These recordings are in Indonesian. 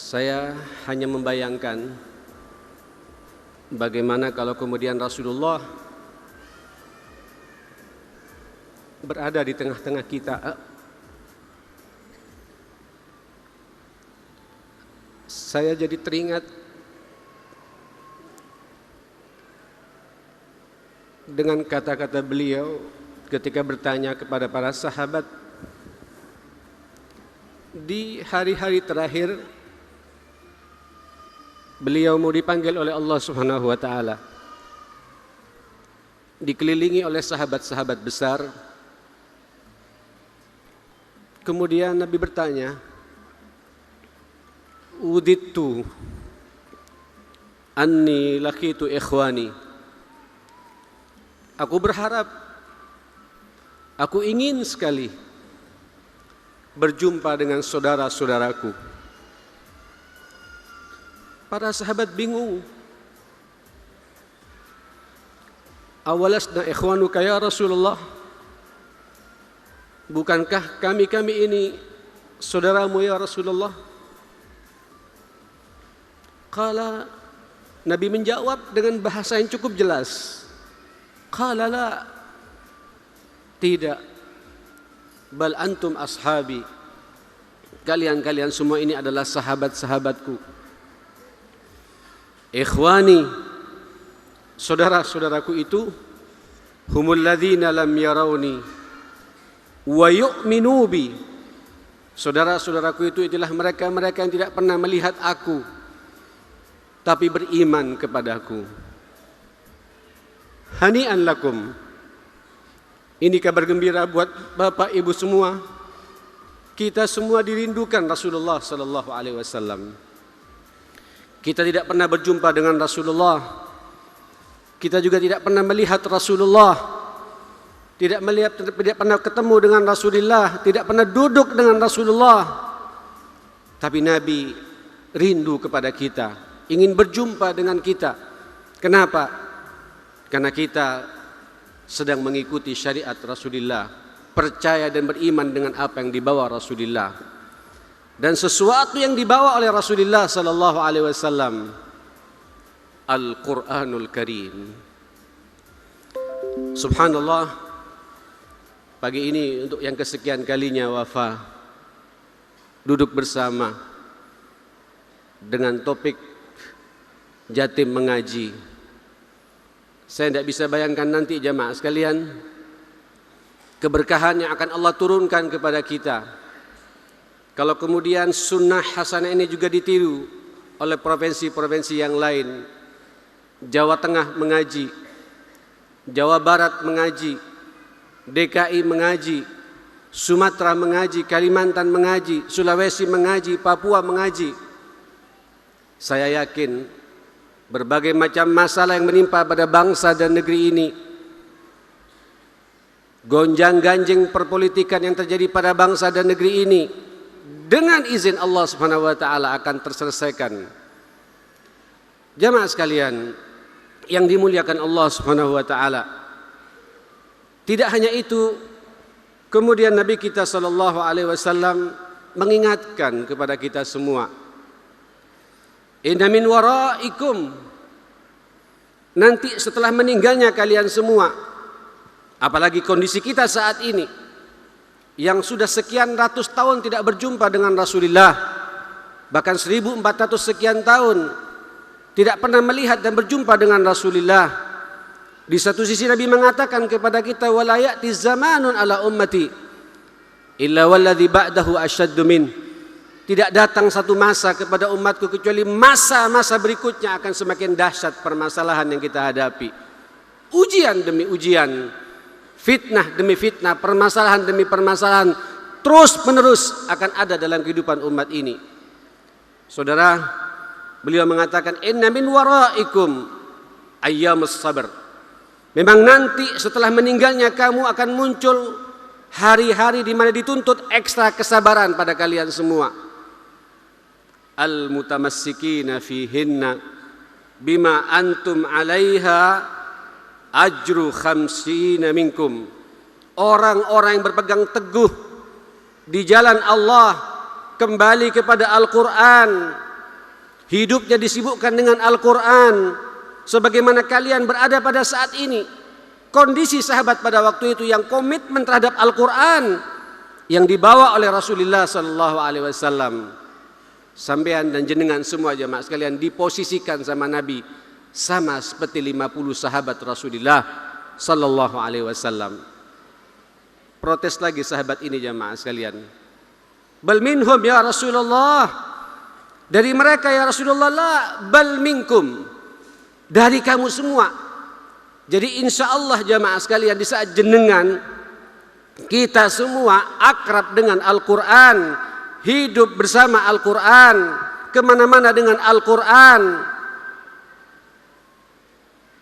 Saya hanya membayangkan bagaimana kalau kemudian Rasulullah berada di tengah-tengah kita. Saya jadi teringat dengan kata-kata beliau ketika bertanya kepada para sahabat di hari-hari terakhir beliau mau dipanggil oleh Allah Subhanahu wa taala, dikelilingi oleh sahabat-sahabat besar. Kemudian Nabi bertanya, "Udittu anni laqitu ikhwani." Aku berharap, aku ingin sekali berjumpa dengan saudara-saudaraku. Para sahabat bingung. Awalasna ikhwanuka ya Rasulullah? Bukankah kami ini saudaramu ya Rasulullah? Qala, Nabi menjawab dengan bahasa yang cukup jelas. Qala la, tidak. Bal antum ashabi. Kalian semua ini adalah sahabat-sahabatku. Ikhwani, saudara-saudaraku itu, humul ladzina lam yarawni wa yu'minu bi. Saudara-saudaraku itu adalah mereka-mereka yang tidak pernah melihat aku tapi beriman kepadaku. Hani'an lakum. Ini kabar gembira buat Bapak Ibu semua. Kita semua dirindukan Rasulullah sallallahu alaihi wasallam. Kita tidak pernah berjumpa dengan Rasulullah. Kita juga tidak pernah melihat Rasulullah. Tidak pernah ketemu dengan Rasulullah, tidak pernah duduk dengan Rasulullah. Tapi Nabi rindu kepada kita, ingin berjumpa dengan kita. Kenapa? Karena kita sedang mengikuti syariat Rasulullah, percaya dan beriman dengan apa yang dibawa Rasulullah. Dan sesuatu yang dibawa oleh Rasulullah sallallahu alaihi wasallam, Al-Qur'anul Karim. Subhanallah, pagi ini untuk yang kesekian kalinya Wafa duduk bersama dengan topik Jatim mengaji. Saya tidak bisa bayangkan nanti jamaah sekalian keberkahan yang akan Allah turunkan kepada kita kalau kemudian sunnah hasanah ini juga ditiru oleh provinsi-provinsi yang lain. Jawa Tengah mengaji, Jawa Barat mengaji, DKI mengaji, Sumatera mengaji, Kalimantan mengaji, Sulawesi mengaji, Papua mengaji. Saya yakin berbagai macam masalah yang menimpa pada bangsa dan negeri ini, gonjang-ganjing perpolitikan yang terjadi pada bangsa dan negeri ini, dengan izin Allah Subhanahu wa taala akan terselesaikan. Jamaah sekalian yang dimuliakan Allah Subhanahu wa taala. Tidak hanya itu, kemudian Nabi kita sallallahu alaihi wasallam mengingatkan kepada kita semua, inna min waraikum, nanti setelah meninggalnya kalian semua, apalagi kondisi kita saat ini yang sudah sekian ratus tahun tidak berjumpa dengan Rasulullah, bahkan 1400 sekian tahun tidak pernah melihat dan berjumpa dengan Rasulullah. Di satu sisi Nabi mengatakan kepada kita, wala ya'ti zamanun ala ummati illa walladhi ba'dahu asyaddu min. Tidak datang satu masa kepada umatku kecuali masa-masa berikutnya akan semakin dahsyat permasalahan yang kita hadapi. Ujian demi ujian, fitnah demi fitnah, permasalahan demi permasalahan terus menerus akan ada dalam kehidupan umat ini. Saudara, beliau mengatakan inna min waraikum ayyamus sabr. Memang nanti setelah meninggalnya kamu akan muncul hari-hari di mana dituntut ekstra kesabaran pada kalian semua. Al-mutamassikina fihinna bima antum 'alaiha ajru khamsina minkum. Orang-orang yang berpegang teguh di jalan Allah, kembali kepada Al-Quran, hidupnya disibukkan dengan Al-Quran, sebagaimana kalian berada pada saat ini. Kondisi sahabat pada waktu itu yang komitmen terhadap Al-Quran yang dibawa oleh Rasulullah sallallahu alaihi wasallam. Sampean dan jenengan semua jemaah sekalian diposisikan sama Nabi sama seperti 50 sahabat Rasulullah sallallahu alaihi wasallam. Protes lagi sahabat ini jemaah sekalian. Bal minhum ya Rasulullah, dari mereka ya Rasulullah, la bal minkum, dari kamu semua. Jadi insya Allah jamaah sekalian, di saat jenengan kita semua akrab dengan Al-Quran, hidup bersama Al-Quran, kemana-mana dengan Al-Quran,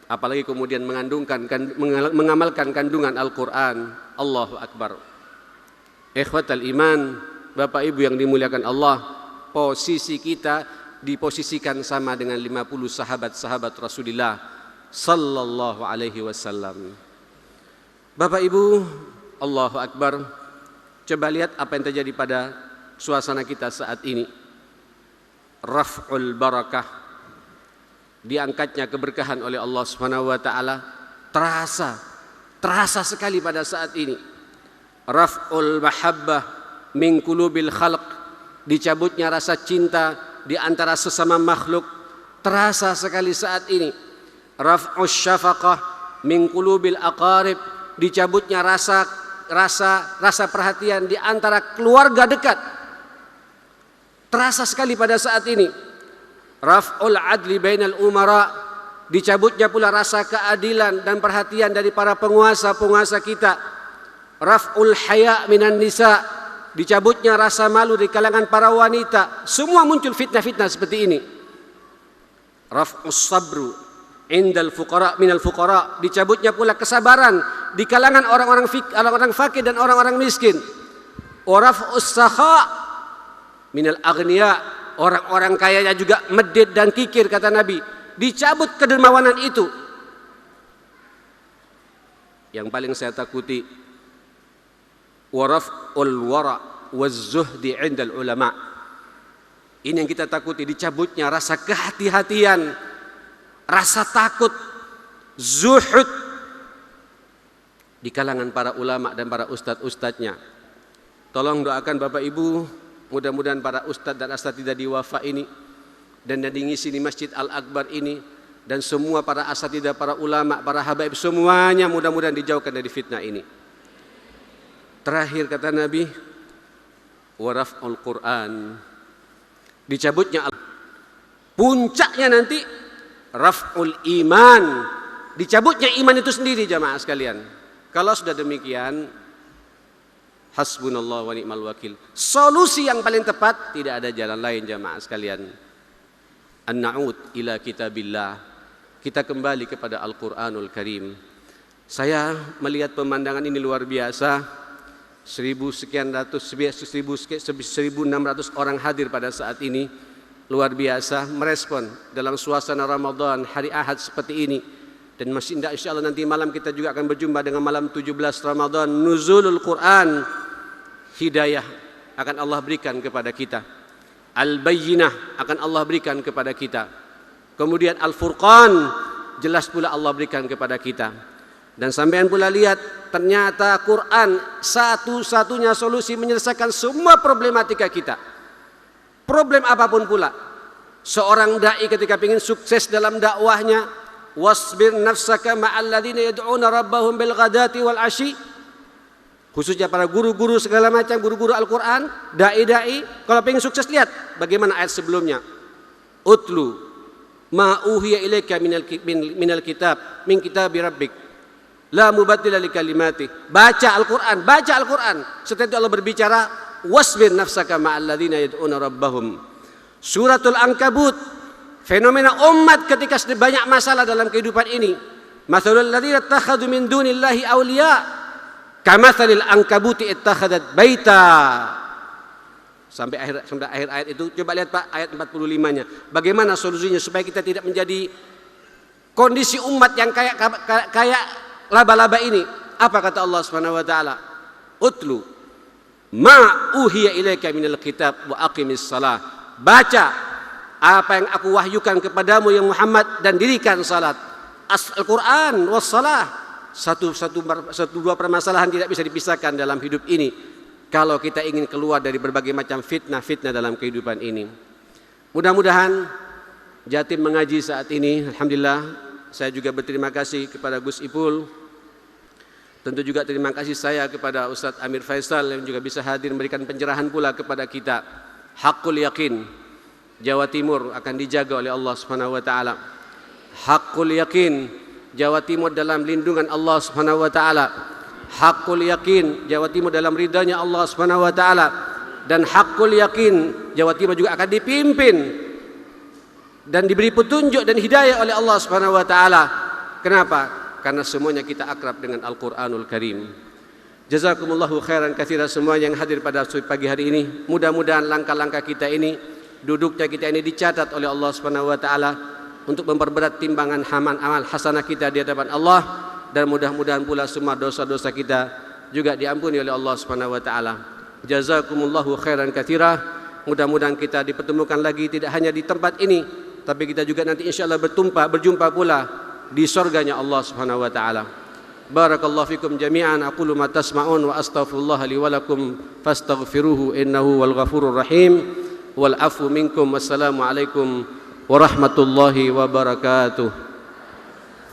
apalagi kemudian mengamalkan kandungan Al-Quran. Allahu Akbar. Ikhwatal iman, Bapak Ibu yang dimuliakan Allah, posisi kita diposisikan sama dengan 50 sahabat-sahabat Rasulullah sallallahu alaihi wasallam. Bapak Ibu, Allahu Akbar. Coba lihat apa yang terjadi pada suasana kita saat ini. Raf'ul barakah, diangkatnya keberkahan oleh Allah Subhanahu wa taala, terasa sekali pada saat ini. Raf'ul mahabbah min qulubil khalq, dicabutnya rasa cinta di antara sesama makhluk, terasa sekali saat ini. Raf'us syafaqah min qulubil aqarib, dicabutnya rasa perhatian di antara keluarga dekat, terasa sekali pada saat ini. Raf'ul adli bainal umara, dicabutnya pula rasa keadilan dan perhatian dari para penguasa-penguasa kita. Raf'ul haya minan nisa, dicabutnya rasa malu di kalangan para wanita. Semua muncul fitnah-fitnah seperti ini. Raf'us sabru indal fuqara minal fuqara, dicabutnya pula kesabaran di kalangan orang-orang fakir dan orang-orang miskin. Wa raf'us sakha minal aghniya, orang-orang kayanya juga medit dan kikir, kata Nabi, dicabut kedermawanan itu. Yang paling saya takuti wa raf'ul wara waz zuhdi indal ulama, ini yang kita takuti, dicabutnya rasa kehati-hatian, rasa takut, zuhud di kalangan para ulama dan para ustadz-ustadznya. Tolong doakan Bapak Ibu, mudah-mudahan para ustadz dan asatidzah di Wafa ini dan yang ngisi di Masjid Al-Akbar ini, dan semua para asatidzah, para ulama, para habaib semuanya mudah-mudahan dijauhkan dari fitnah ini. Terakhir kata Nabi, wa raf'ul Qur'an, dicabutnya puncaknya nanti raf'ul iman, dicabutnya iman itu sendiri jamaah sekalian. Kalau sudah demikian, hasbunallah wa ni'mal wakil, solusi yang paling tepat, tidak ada jalan lain jamaah sekalian. An-na'ud ila kitabillah, kita kembali kepada Al-Quranul Karim. Saya melihat pemandangan ini luar biasa. 1.600 orang hadir pada saat ini, luar biasa merespon dalam suasana Ramadan, hari Ahad seperti ini. Dan masih insya Allah nanti malam kita juga akan berjumpa dengan malam 17 Ramadan, nuzulul Quran, hidayah akan Allah berikan kepada kita, al-bayyinah akan Allah berikan kepada kita, kemudian al-furqan jelas pula Allah berikan kepada kita. Dan sampean pula lihat, ternyata Quran satu-satunya solusi menyelesaikan semua problematika kita. Problem apapun pula. Seorang dai ketika ingin sukses dalam dakwahnya, wasbir nafsaka ma'al ladzina yad'una rabbahum bil ghadati wal ashi. Khususnya para guru-guru segala macam, guru-guru Al-Quran, dai-dai, kalau ingin sukses lihat bagaimana ayat sebelumnya. Utlu ma uhiya ilaika minal kitab min kitabi rabbik la mubaddila likalimati. Baca Al-Quran, baca Al-Quran. Setelah itu Allah berbicara, wasbir nafsaka ma'al ladzina yad'una rabbahum. Suratul Ankabut, fenomena umat ketika banyak masalah dalam kehidupan ini. Mathalul ladzina ittakhadhu min dunillahi awliya kamathalil ankabuti ittakhadat baita. Sampai akhir ayat itu. Coba lihat Pak, ayat 45-nya. Bagaimana solusinya supaya kita tidak menjadi kondisi umat yang kayak laba-laba ini. Apa kata Allah Subhanahu wa taala? Utlu ma uhiya ilaika minal kitab wa aqimis shalah. Baca apa yang aku wahyukan kepadamu ya Muhammad, dan dirikan salat. Al-Quran wassalah, dua permasalahan tidak bisa dipisahkan dalam hidup ini kalau kita ingin keluar dari berbagai macam fitnah-fitnah dalam kehidupan ini. Mudah-mudahan Jatim mengaji saat ini. Alhamdulillah, saya juga berterima kasih kepada Gus Ipul. Tentu juga terima kasih saya kepada Ustadz Amir Faisal yang juga bisa hadir memberikan pencerahan pula kepada kita. Hakul yakin, Jawa Timur akan dijaga oleh Allah Subhanahu wa taala. Hakul yakin, Jawa Timur dalam lindungan Allah Subhanahu wa taala. Hakul yakin, Jawa Timur dalam ridhanya Allah Subhanahu wa taala. Dan hakul yakin, Jawa Timur juga akan dipimpin dan diberi petunjuk dan hidayah oleh Allah Subhanahu wa taala. Kenapa? Karena semuanya kita akrab dengan Al-Qur'anul Karim. Jazakumullahu khairan katsiran semua yang hadir pada pagi hari ini. Mudah-mudahan langkah-langkah kita ini, duduknya kita ini dicatat oleh Allah Subhanahu wa taala untuk memperberat timbangan amal hasanah kita di hadapan Allah, dan mudah-mudahan pula semua dosa-dosa kita juga diampuni oleh Allah Subhanahu wa taala. Jazakumullahu khairan katsiran. Mudah-mudahan kita dipertemukan lagi tidak hanya di tempat ini, tapi kita juga nanti insyaallah berjumpa pula di surganya Allah Subhanahu wa taala. Barakallahu fikum jami'an, aqulu ma tasma'un wa astaghfirullah li wa lakum fastaghfiruhu innahu wal ghafurur rahim wal afu minkum. Wassalamu alaikum warahmatullahi wabarakatuh.